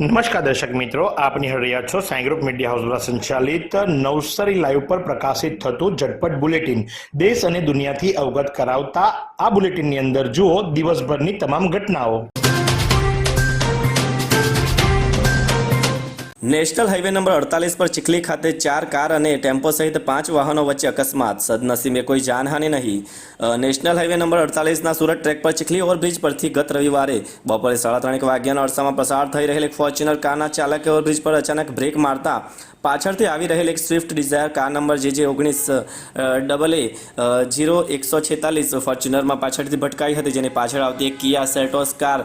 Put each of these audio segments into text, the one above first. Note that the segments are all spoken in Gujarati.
નમસ્કાર દર્શક મિત્રો, આપ નિહાળી રહ્યા છો સાઈ ગ્રુપ મીડિયા હાઉસ દ્વારા સંચાલિત નવસારી લાઈવ પર પ્રકાશિત થતું ઝટપટ બુલેટિન દેશ અને દુનિયાથી અવગત કરાવતા આ બુલેટિનની અંદર જુઓ દિવસભરની તમામ ઘટનાઓ। નેશનલ હાઈવે નંબર 48 પર ચીખલી ખાતે 4 કાર અને ટેમ્પો સહિત 5 વાહનો વચ્ચે અકસ્માત, સદનસીબે કોઈ જાનહાનિ નહીં। નેશનલ હાઈવે નંબર 48ના સુરત ટ્રેક પર ચીખલી ઓવરબ્રિજ પરથી ગત રવિવારે બપોરે 3:30 વાગ્યાના અરસામાં પસાર થઈ રહેલ એક ફોર્ચ્યુનર કારના ચાલકે ઓવરબ્રિજ પર અચાનક બ્રેક મારતા પાછળથી આવી રહેલ એક Swift Dzire car number JJ19 ફોર્ચ્યુનરમાં પાછળથી ભટકાઈ હતી, જેની પાછળ આવતી એક કિયા Seltos car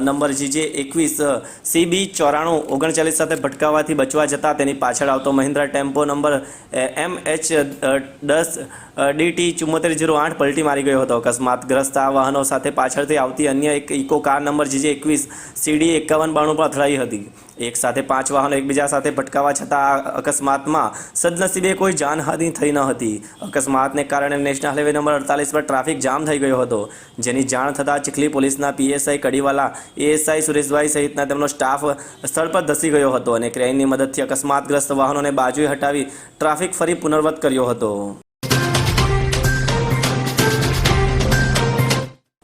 number JJ21 CB9439 સાથે ભટકાવાથી બચવા જતા તેની પાછળ આવતો Mahindra tempo number MH10 DT 7408 પલટી મારી ગયો હતો। અકસ્માતગ્રસ્ત આ વાહનો સાથે પાછળથી આવતી અન્ય એક eco car number JJ21 CD 5192 પર અથડાઈ હતી। એક સાથે 5 વાહનો એકબીજા સાથે ભટકાવા છતાં આ અકસ્માતમાં સદનસીબે કોઈ જાનહાનિ થઈ ન હતી। અકસ્માતને કારણે નેશનલ હાઈવે નંબર 48 પર ટ્રાફિક જામ થઈ ગયો હતો, જેની જાણ થતાં ચીખલી પોલીસના PSI કડીવાલા, ASI સુરેશભાઈ સહિતના તેમનો સ્ટાફ સ્થળ પર ધસી ગયો હતો અને ક્રેનની મદદથી અકસ્માતગ્રસ્ત વાહનોને બાજુએ હટાવી ટ્રાફિક ફરી પુનર્વત કર્યો હતો।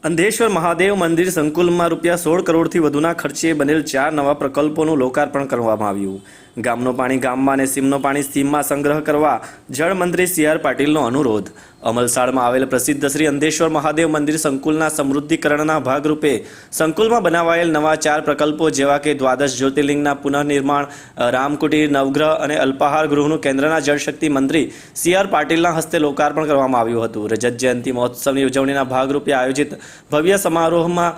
અંધેશ્વર મહાદેવ મંદિર સંકુલમાં ₹16 કરોડથી વધુના ખર્ચે બનેલ 4 નવા પ્રકલ્પોનું લોકાર્પણ કરવામાં આવ્યું। ગામનું પાણી ગામમાં અને સીમનું પાણી સીમમાં સંગ્રહ કરવા જળમંત્રી CR પાટીલનો અનુરોધ। અમલસાડમાં આવેલ પ્રસિદ્ધ શ્રી અંધેશ્વર મહાદેવ મંદિર સંકુલના સમૃદ્ધિકરણના ભાગરૂપે સંકુલમાં બનાવાયેલ નવા 4 પ્રકલ્પો જેવા કે દ્વાદશ જ્યોતિર્લિંગના પુનઃનિર્માણ, રામકુટીર, નવગ્રહ અને અલ્પાહાર ગૃહનું કેન્દ્રના જળશક્તિ મંત્રી CR પાટીલના હસ્તે લોકાર્પણ કરવામાં આવ્યું હતું। રજત જયંતિ મહોત્સવની ઉજવણીના ભાગરૂપે આયોજિત ભવ્ય સમારોહમાં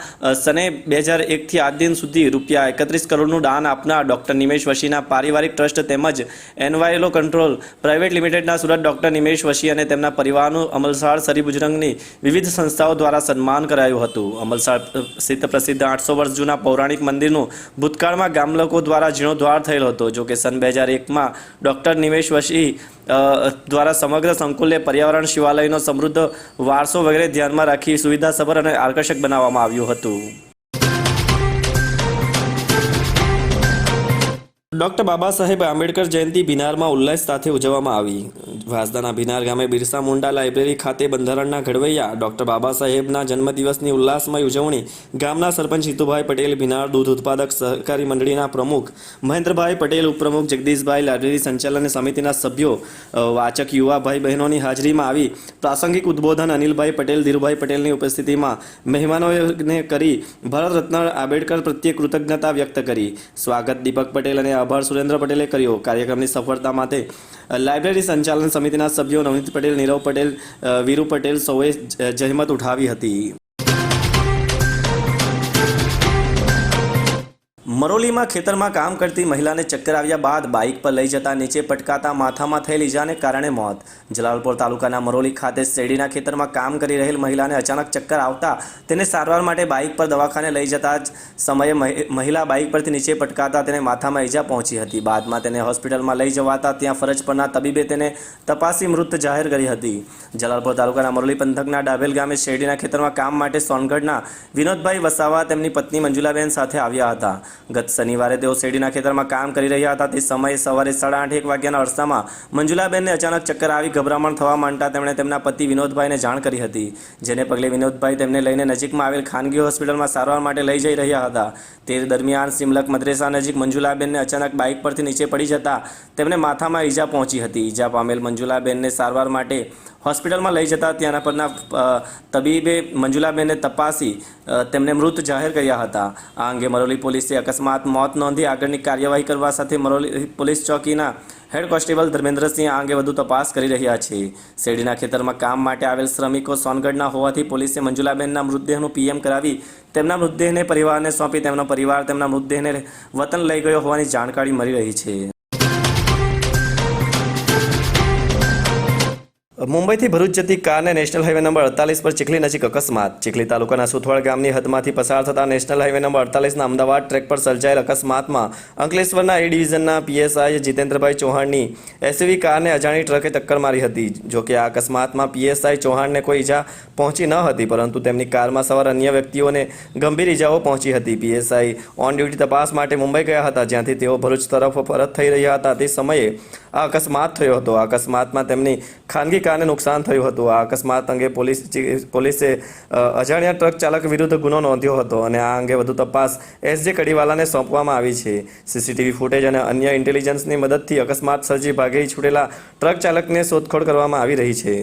સને 2001થી આજ દિન સુધી ₹31 કરોડનું દાન આપનાર ડોક્ટર નિમેશ વશીના પારિવારિક ટ્રસ્ટ તેમજ એન્વાયરો કંટ્રોલ પ્રાઇવેટ લિમિટેડના સુરત ડોક્ટર નિમેશ વશી અને તેમના પરિવારનું અમલસાડ સરી બુજરંગની વિવિધ સંસ્થાઓ દ્વારા સન્માન કરાયું હતું। અમલસાડ સ્થિત પ્રસિદ્ધ 800 વર્ષ જૂના પૌરાણિક મંદિરનું ભૂતકાળમાં ગામ લોકો દ્વારા જીર્ણોદ્ધાર થયેલો હતો, જો કે સન 2001માં ડોક્ટર નિમેશ વશી દ્વારા સમગ્ર સંકુલને પર્યાવરણ, શિવાલયનો સમૃદ્ધ વારસો વગેરે ધ્યાનમાં રાખી સુવિધાસભર અને આકર્ષક બનાવવામાં આવ્યું હતું। ડૉક્ટર બાબા સાહેબ આંબેડકર જયંતિ બિનારમાં ઉલ્લાસ સાથે ઉજવવામાં આવી। વાંસદાના બિનાર ગામે બિરસા મુંડા લાઇબ્રેરી ખાતે બંધારણના ઘડવૈયા ડૉક્ટર બાબા સાહેબના જન્મદિવસની ઉલ્લાસમય ઉજવણી ગામના સરપંચ હિતુભાઈ પટેલ, બિનાર દૂધ ઉત્પાદક સહકારી મંડળીના પ્રમુખ મહેન્દ્રભાઈ પટેલ, ઉપપ્રમુખ જગદીશભાઈ, લાઇબ્રેરી સંચાલન સમિતિના સભ્યો, વાચક યુવા ભાઈ બહેનોની હાજરીમાં આવી પ્રાસંગિક ઉદ્બોધન અનિલભાઈ પટેલ, ધીરુભાઈ પટેલની ઉપસ્થિતિમાં મહેમાનોને કરી ભારત રત્ન આંબેડકર પ્રત્યે કૃતજ્ઞતા વ્યક્ત કરી। સ્વાગત દીપક પટેલ અને આભાર સુરેન્દ્ર પટેલે કર્યો। કાર્યક્રમની સફળતા માટે લાઇબ્રેરી સંચાલન સમિતિના સભ્યો નવનીત પટેલ, નીરવ પટેલ, વીરુ પટેલ સૌએ જહેમત ઉઠાવી હતી। મરોલીમાં ખેતરમાં કામ કરતી મહિલાને ચક્કર આવ્યા બાદ બાઇક પર લઈ જતા નીચે પટકાતા માથામાં થયેલ ઈજાને કારણે મોત। જલાલપોર તાલુકાના મરોલી ખાતે શેરડીના ખેતરમાં કામ કરી રહેલ મહિલાને અચાનક ચક્કર આવતા તેને સારવાર માટે બાઇક પર દવાખાને લઈ જતા જ સમયે મહિલા બાઇક પરથી નીચે પટકાતા તેને માથામાં ઈજા પહોંચી હતી। બાદમાં તેને હોસ્પિટલમાં લઈ જવાતા ત્યાં ફરજ પરના તબીબે તેને તપાસી મૃત જાહેર કરી હતી। જલાલપોર તાલુકાના મરોલી પંથકના ડાભેલ ગામે શેરડીના ખેતરમાં કામ માટે સોનગઢના વિનોદભાઈ વસાવા તેમની પત્ની મંજુલાબેન સાથે આવ્યા હતા। ગત શનિવારે તેઓ શેરડીના ખેતરમાં કામ કરી રહ્યા હતા તે સમયે સવારે 8:30 વાગ્યાના અરસામાં મંજુલાબેનને અચાનક ચક્કર આવી ગભરામણ થવા માંડતા તેમણે તેમના પતિ વિનોદભાઈને જાણ કરી હતી, જેને પગલે વિનોદભાઈ તેમને લઈને નજીકમાં આવેલ ખાનગી હોસ્પિટલમાં સારવાર માટે લઈ જઈ રહ્યા હતા। તે દરમિયાન સિમલક મદ્રેસા નજીક મંજુલાબેનને અચાનક બાઇક પરથી નીચે પડી જતા તેમને માથામાં ઈજા પહોંચી હતી। ઈજા પામેલ મંજુલાબેનને સારવાર માટે હોસ્પિટલમાં લઈ જતા ત્યાંના પરના તબીબે મંજુલાબેનને તપાસી તેમને મૃત જાહેર કર્યા હતા। આ અંગે મરોલી પોલીસે અકસ્માત મોત નોંધી આગળની કાર્યવાહી કરવા સાથે મરોલી પોલીસ ચોકીના હેડ કોન્સ્ટેબલ ધર્મેન્દ્રસિંહ આ અંગે વધુ તપાસ કરી રહ્યા છે। શેરડીના ખેતરમાં કામ માટે આવેલ શ્રમિકો સોનગઢના હોવાથી પોલીસે મંજુલાબેનના મૃતદેહનું PM કરાવી તેમના મૃતદેહને પરિવારને સોંપી તેમનો પરિવાર તેમના મૃતદેહને વતન લઈ ગયો હોવાની જાણકારી મળી રહી છે। મુંબઈથી ભરૂચ જતી કારને નેશનલ હાઈવે નંબર 48 પર ચીખલી નજીક અકસ્માત. ચીખલી તાલુકાના સુથવાડ ગામની હદમાંથી પસાર થતા નેશનલ હાઈવે નંબર 48ના અમદાવાદ ટ્રેક પર સર્જાયેલ અકસ્માતમાં અંકલેશ્વરના એ ડિવિઝનના પીએસઆઈ જીતેન્દ્રભાઈ ચૌહાણની એસયુવી કારને અજાણી ટ્રકે ટક્કર મારી હતી. જોકે આ અકસ્માતમાં પીએસઆઈ ચૌહાણને કોઈ ઈજા પહોંચી ન હતી, પરંતુ તેમની કારમાં સવાર અન્ય વ્યક્તિઓને ગંભીર ઈજાઓ પહોંચી હતી. પીએસઆઈ ઓન ડ્યુટી તપાસ માટે મુંબઈ ગયા હતા, જ્યાંથી તેઓ ભરૂચ તરફ પરત થઈ રહ્યા હતા. તે સમયે આ અકસ્માત થયો હતો. આ અકસ્માતમાં તેમની ખાનગી કારને નુકસાન થયું હતું. આ અકસ્માત અંગે પોલીસે અજાણ્યા ટ્રક ચાલક વિરુદ્ધ ગુનો નોંધ્યો હતો અને આ અંગે વધુ તપાસ એસજે કડીવાલાને સોંપવામાં આવી છે. સીસીટીવી ફૂટેજ અને અન્ય ઇન્ટેલિજન્સની મદદથી અકસ્માત સર્જી ભાગી છૂટેલા ટ્રક ચાલકને શોધખોળ કરવામાં આવી રહી છે.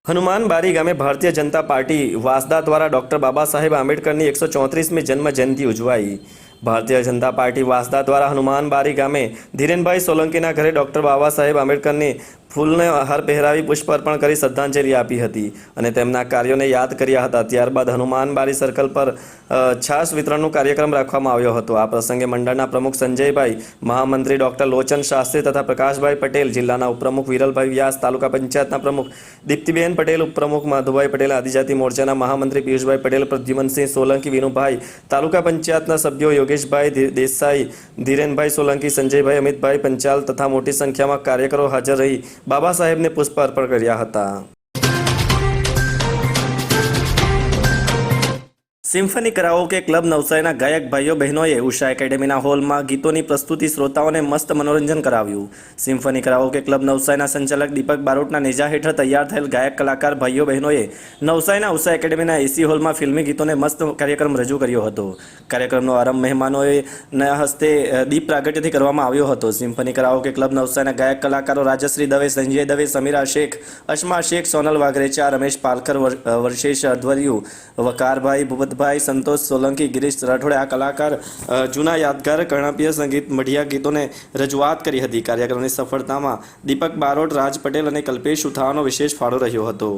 હનુમાન બારી ગામે ભારતીય જનતા પાર્ટી વાસદા દ્વારા ડૉક્ટર બાબા સાહેબ આંબેડકરની 134મી જન્મ જયંતિ ઉજવાઈ. ભારતીય જનતા પાર્ટી વાસદા દ્વારા હનુમાન બારી ગામે ધીરેનભાઈ સોલંકીના ઘરે ડૉક્ટર બાબા સાહેબ આંબેડકરની ફૂલને હાર પહેરાવી પુષ્પ અર્પણ કરી શ્રદ્ધાંજલિ આપી હતી અને તેમના કાર્યોને યાદ કર્યા હતા. ત્યારબાદ હનુમાન બારી સર્કલ પર છાશ વિતરણનો કાર્યક્રમ રાખવામાં આવ્યો હતો. આ પ્રસંગે મંડળના પ્રમુખ સંજયભાઈ, મહામંત્રી ડૉક્ટર લોચન શાસ્ત્રી તથા પ્રકાશભાઈ પટેલ, જિલ્લાના ઉપપ્રમુખ વિરલભાઈ વ્યાસ, તાલુકા પંચાયતના પ્રમુખ દીપ્તિબેન પટેલ, ઉપપ્રમુખ માધુભાઈ પટેલ, આદિજાતિ મોરચાના મહામંત્રી પિયુષભાઈ પટેલ, પ્રદ્યુમનસિંહ સોલંકી, વિનુભાઈ, તાલુકા પંચાયતના સભ્યો યોગેશભાઈ દેસાઈ, ધીરેનભાઈ સોલંકી, સંજયભાઈ, અમિતભાઈ પંચાલ તથા મોટી સંખ્યામાં કાર્યકરો હાજર રહી બાબા સાહેબને પુષ્પ અર્પણ કર્યા હતા. સિમ્ફની કરાઓકે ક્લબ નવસારીના ગાયક ભાઈઓ બહેનોએ ઉષા એકેડેમીના હોલમાં ગીતોની પ્રસ્તુતિ શ્રોતાઓને મસ્ત મનોરંજન કરાવ્યું. સિમ્ફની કરાઓકે ક્લબ નવસારીના સંચાલક દીપક બારોટના નેજા હેઠળ તૈયાર થયેલ ગાયક કલાકાર ભાઈઓ બહેનોએ નવસારીના ઉષા એકેડેમીના એસી હોલમાં ફિલ્મી ગીતોને મસ્ત કાર્યક્રમ રજૂ કર્યો હતો. કાર્યક્રમનો આરંભ મહેમાનોના હસ્તે દીપ પ્રાગટ્યથી કરવામાં આવ્યો હતો. સિમ્ફની કરાઓકે ક્લબ નવસારીના ગાયક કલાકારો રાજશ્રી દવે, સંજય દવે, સમીરા શેખ, અશમા શેખ, સોનલ વાઘરેચા, રમેશ પાલકર, વર્ષેશ અધવરિયુ, વકારભાઈ, ભૂપતભાઈ, સંતોષ સોલંકી, ગિરીશ રાઠોડે આ કલાકાર જૂના યાદગાર કર્ણાપીય સંગીત મઢિયા ગીતોને રજૂઆત કરી હતી. કાર્યક્રમની સફળતામાં દીપક બારોટ, રાજ પટેલ અને કલ્પેશ ઉથાવાનો વિશેષ ફાળો રહ્યો હતો.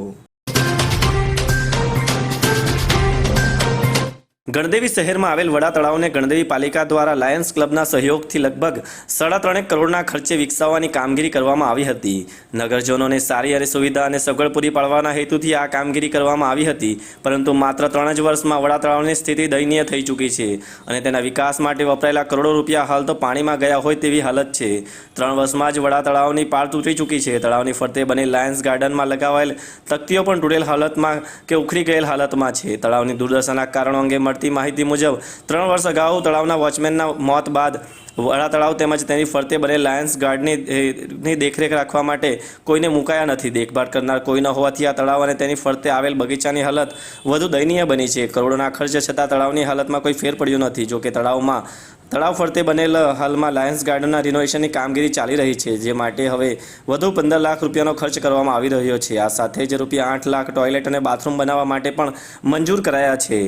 ગણદેવી શહેરમાં આવેલ વડા તળાવને ગણદેવી પાલિકા દ્વારા લાયન્સ ક્લબના સહયોગથી લગભગ 3.5 કરોડના ખર્ચે વિકસાવવાની કામગીરી કરવામાં આવી હતી. નગરજનોને સારી અને સુવિધા અને સગવડ પૂરી પાડવાના હેતુથી આ કામગીરી કરવામાં આવી હતી, પરંતુ માત્ર 3 જ વર્ષમાં વડા તળાવની સ્થિતિ દયનીય થઈ ચૂકી છે અને તેના વિકાસ માટે વપરાયેલા કરોડો રૂપિયા હાલ તો પાણીમાં ગયા હોય તેવી હાલત છે. 3 વર્ષમાં જ વડા તળાવની પાળ તૂટી ચૂકી છે. તળાવની ફરતે બનેલ લાયન્સ ગાર્ડનમાં લગાવાયેલ તકતીઓ પણ તૂટેલ હાલતમાં કે ઉખડી ગયેલ હાલતમાં છે. તળાવની દુર્દશાના કારણો અંગે માહિતી મુજબ 3 વર્ષ અગાઉ તળાવના વોચમેનના મોત બાદ વડા તળાવ તેમજ તેની ફરતે બનેલ લાયન્સ ગાર્ડની દેખરેખ રાખવા માટે કોઈને મુકાયા નથી. દેખભાળ કરનાર કોઈ ન હોવાથી આ તળાવ અને તેની ફરતે આવેલ બગીચાની હાલત વધુ દયનીય બની છે. કરોડોના ખર્ચ છતાં તળાવની હાલતમાં કોઈ ફેર પડ્યો નથી. જોકે તળાવ ફરતે બનેલ હાલમાં લાયન્સ ગાર્ડનના રિનોવેશનની કામગીરી ચાલી રહી છે, જે માટે હવે વધુ 15 લાખ રૂપિયાનો ખર્ચ કરવામાં આવી રહ્યો છે. આ સાથે જ રૂપિયા 8 લાખ ટોયલેટ અને બાથરૂમ બનાવવા માટે પણ મંજૂર કરાયા છે.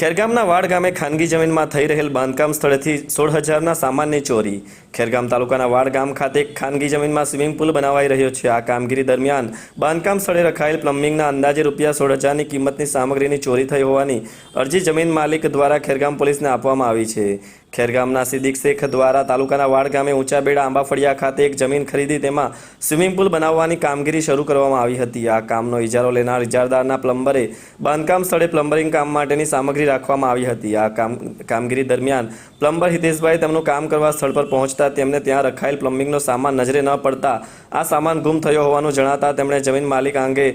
ખેરગામના વાડ ગામે ખાનગી જમીનમાં થઈ રહેલ બાંધકામ સ્થળેથી 16,000ના સામાનની ચોરી. ખેરગામ તાલુકાના વાડ ગામ ખાતે ખાનગી જમીનમાં સ્વિમિંગ પુલ બનાવાઈ રહ્યો છે. આ કામગીરી દરમિયાન બાંધકામ સ્થળે રખાયેલ પ્લમ્બિંગના અંદાજે રૂપિયા 16,000ની કિંમતની સામગ્રીની ચોરી થઈ હોવાની અરજી જમીન માલિક દ્વારા ખેરગામ પોલીસને આપવામાં આવી છે. ખેરગામના સિદ્દીક શેખ દ્વારા તાલુકાના વાડ ગામે ઊંચા બેડા આંબાફળિયા ખાતે એક જમીન ખરીદી તેમાં સ્વિમિંગ પુલ બનાવવાની કામગીરી શરૂ કરવામાં આવી હતી. આ કામનો ઇજારો લેનાર ઇજારદારના પ્લમ્બરે બાંધકામ સ્થળે પ્લમ્બરિંગ કામ માટેની સામગ્રી રાખવામાં આવી હતી. આ કામગીરી દરમિયાન પ્લમ્બર હિતેશભાઈ તેમનું કામ કરવા સ્થળ પર પહોંચતા તેમને ત્યાં રખાયેલ પ્લમ્બિંગનો સામાન નજરે ન પડતા આ સામાન ગુમ થયો હોવાનું જણાતા તેમણે જમીન માલિક અંગે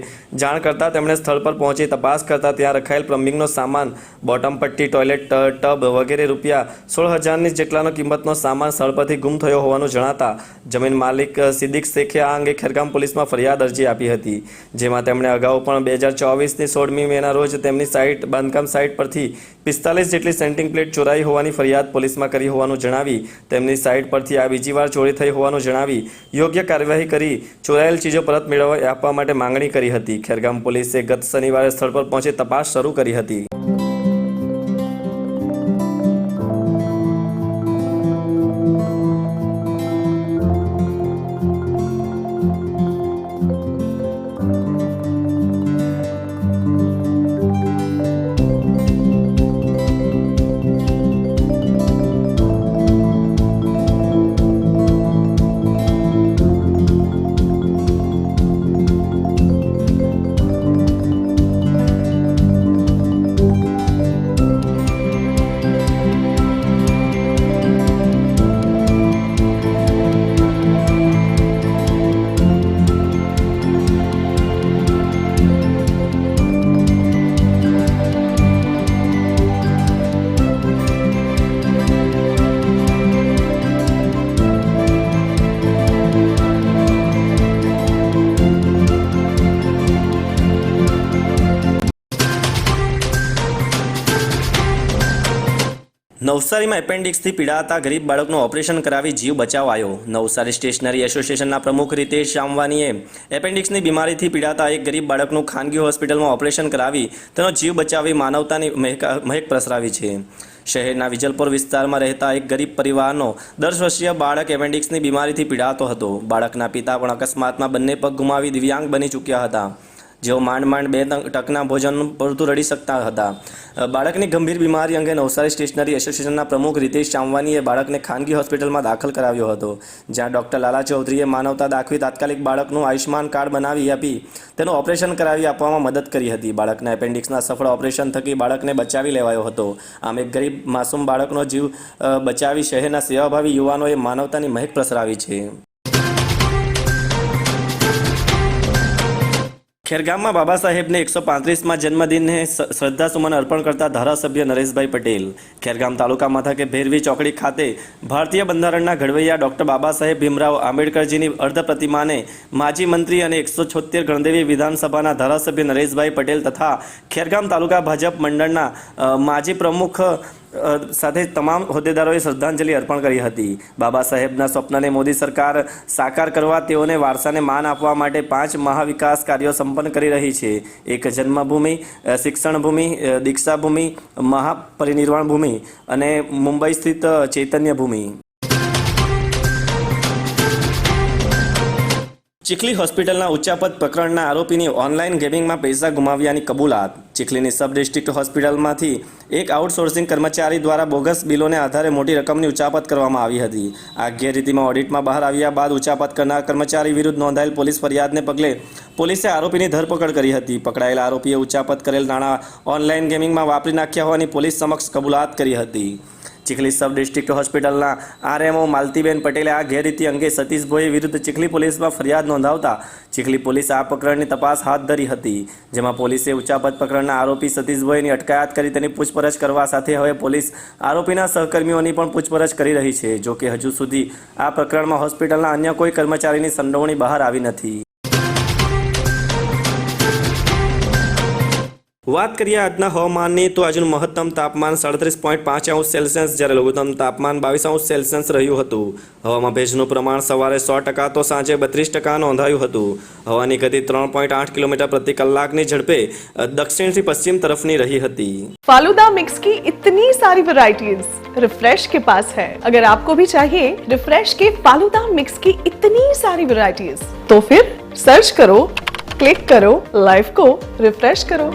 જાણ કરતા તેમણે સ્થળ પર પહોંચી તપાસ કરતા ત્યાં રખાયેલ પ્લમ્બિંગનો સામાન બોટમ પટ્ટી, ટોયલેટ ટબ વગેરે રૂપિયા 16,000ની જેટલાનો કિંમતનો સામાન સ્થળ પરથી ગુમ થયો હોવાનું જણાતા જમીન માલિક સિદ્દીક શેખે આ અંગે ખેરગામ પોલીસમાં ફરિયાદ અરજી આપી હતી. જેમાં તેમણે અગાઉ પણ 2024ની 16મી મેના રોજ તેમની બાંધકામ સાઇટ પરથી 45 જેટલી સેન્ટિંગ પ્લેટ ચોરાઈ હોવાની ફરિયાદ પોલીસમાં કરી હોવાનું જણાવી તેમની સાઇટ પરથી આ બીજી વાર ચોરી થઈ હોવાનું જણાવી યોગ્ય કાર્યવાહી કરી ચોરાયેલ ચીજો પરત મેળવવા આપવા માટે માંગણી કરી હતી. ખેરગામ પોલીસે ગત શનિવારે સ્થળ પર પહોંચી તપાસ શરૂ કરી હતી. નવસારીમાં એપેન્ડિક્સથી પીડાતા ગરીબ બાળકનું ઓપરેશન કરાવી જીવ બચાવાયો. નવસારી સ્ટેશનરી એસોસિએશનના પ્રમુખ રીતેશ શામવાનીએ એપેન્ડિક્સની બીમારીથી પીડાતા એક ગરીબ બાળકનું ખાનગી હોસ્પિટલમાં ઓપરેશન કરાવી તેનો જીવ બચાવી માનવતાની મહેક પ્રસરાવી છે. શહેરના વિજલપુર વિસ્તારમાં રહેતા એક ગરીબ પરિવારનો 10 વર્ષીય બાળક એપેન્ડિક્સની બીમારીથી પીડાતો હતો. બાળકના પિતા પણ અકસ્માતમાં બંને પગ ગુમાવી દિવ્યાંગ બની ચૂક્યા હતા. જેઓ માંડ 2 ટકના ભોજન પૂરતું રડી શકતા હતા. બાળકની ગંભીર બીમારી અંગે નવસારી સ્ટેશનરી એસોસિએશનના પ્રમુખ રીતેશ શામવાનીએ બાળકને ખાનગી હોસ્પિટલમાં દાખલ કરાવ્યો હતો. જ્યાં ડૉક્ટર લાલા ચૌધરીએ માનવતા દાખવી તાત્કાલિક બાળકનું આયુષ્માન કાર્ડ બનાવી આપી તેનું ઓપરેશન કરાવી આપવામાં મદદ કરી હતી. બાળકના એપેન્ડિક્સના સફળ ઓપરેશન થકી બાળકને બચાવી લેવાયો હતો. આમ એક ગરીબ માસૂમ બાળકનો જીવ બચાવી શહેરના સેવાભાવી યુવાનોએ માનવતાની મહેક પ્રસરાવી છે. ખેરગામમાં બાબા સાહેબને 135માં જન્મદિનને શ્રદ્ધાસુમન અર્પણ કરતા ધારાસભ્ય નરેશભાઈ પટેલ. ખેરગામ તાલુકા મથકે ભેરવી ચોકડી ખાતે ભારતીય બંધારણના ઘડવૈયા ડૉક્ટર બાબા સાહેબ ભીમરાવ આંબેડકરજીની અર્ધ પ્રતિમાને માજી મંત્રી અને 176 ગણદેવી વિધાનસભાના ધારાસભ્ય નરેશભાઈ પટેલ તથા ખેરગામ તાલુકા ભાજપ મંડળના માજી પ્રમુખ સાથે તમામ હોદ્દેદારોએ શ્રદ્ધાંજલિ અર્પણ કરી હતી. બાબા સાહેબના સ્વપ્નને મોદી સરકાર સાકાર કરવા તેઓને વારસાને માન આપવા માટે 5 મહાવિકાસ કાર્યો સંપન્ન કરી રહી છે. એક જન્મભૂમિ, શિક્ષણ ભૂમિ, દીક્ષા ભૂમિ, મહાપરિનિર્વાણ ભૂમિ અને મુંબઈ સ્થિત ચૈતન્ય ભૂમિ. ચીખલી હોસ્પિટલના ઉચ્ચાપત પ્રકરણના આરોપીની ઓનલાઈન ગેમિંગમાં પૈસા ગુમાવ્યાની કબૂલાત. ચીખલીની સબ ડિસ્ટ્રિક્ટ હોસ્પિટલમાંથી એક આઉટસોર્સિંગ કર્મચારી દ્વારા બોગસ બિલોને આધારે મોટી રકમની ઉચાપત કરવામાં આવી હતી. આ ગેરરીતિમાં ઓડિટમાં બહાર આવ્યા બાદ ઉચાપત કરનાર કર્મચારી વિરુદ્ધ નોંધાયેલ પોલીસ ફરિયાદને પગલે પોલીસે આરોપીની ધરપકડ કરી હતી. પકડાયેલા આરોપીએ ઉચાપત કરેલ નાણાં ઓનલાઈન ગેમિંગમાં વાપરી નાખ્યા હોવાની પોલીસ સમક્ષ કબૂલાત કરી હતી. ચીખલી સબ ડિસ્ટ્રિક્ટ હોસ્પિટલના આરએમઓ માલતીબેન પટેલે આ ગેરરીતિ અંગે સતીશ ભોઈ વિરુદ્ધ ચીખલી પોલીસમાં ફરિયાદ નોંધાવતા ચીખલી પોલીસે આ પ્રકરણની તપાસ હાથ ધરી હતી. જેમાં પોલીસે ઉચાપત પ્રકરણના આરોપી સતીશ ભોઈની અટકાયત કરી તેની પૂછપરછ કરવા સાથે હવે પોલીસ આરોપીના સહકર્મીઓની પણ પૂછપરછ કરી રહી છે. જોકે હજુ સુધી આ પ્રકરણમાં હોસ્પિટલના અન્ય કોઈ કર્મચારીની સંડોવણી બહાર આવી નથી. વાત કરીએ આજના હવામાનની તો આજનું મહત્તમ તાપમાન 37.5 સેલ્સિયસ જ્યારે લઘુત્તમ તાપમાન 22 સેલ્સિયસ રહ્યું હતું. હવામાં ભેજનું પ્રમાણ સવારે 100% તો સાંજે 32% નોંધાયું હતું. હવાની ગતિ 3.8 કિલોમીટર પ્રતિ કલાકની ઝડપે દક્ષિણથી પશ્ચિમ તરફની રહી હતી. फालूदा मिक्स की इतनी सारी वैरायटीज रिफ्रेश के पास है. अगर आपको भी चाहिए रिफ्रेश के फालूदा मिक्स की इतनी सारी वैरायटीज तो फिर सर्च करो, क्लिक करो, लाइफ को रिफ्रेश करो.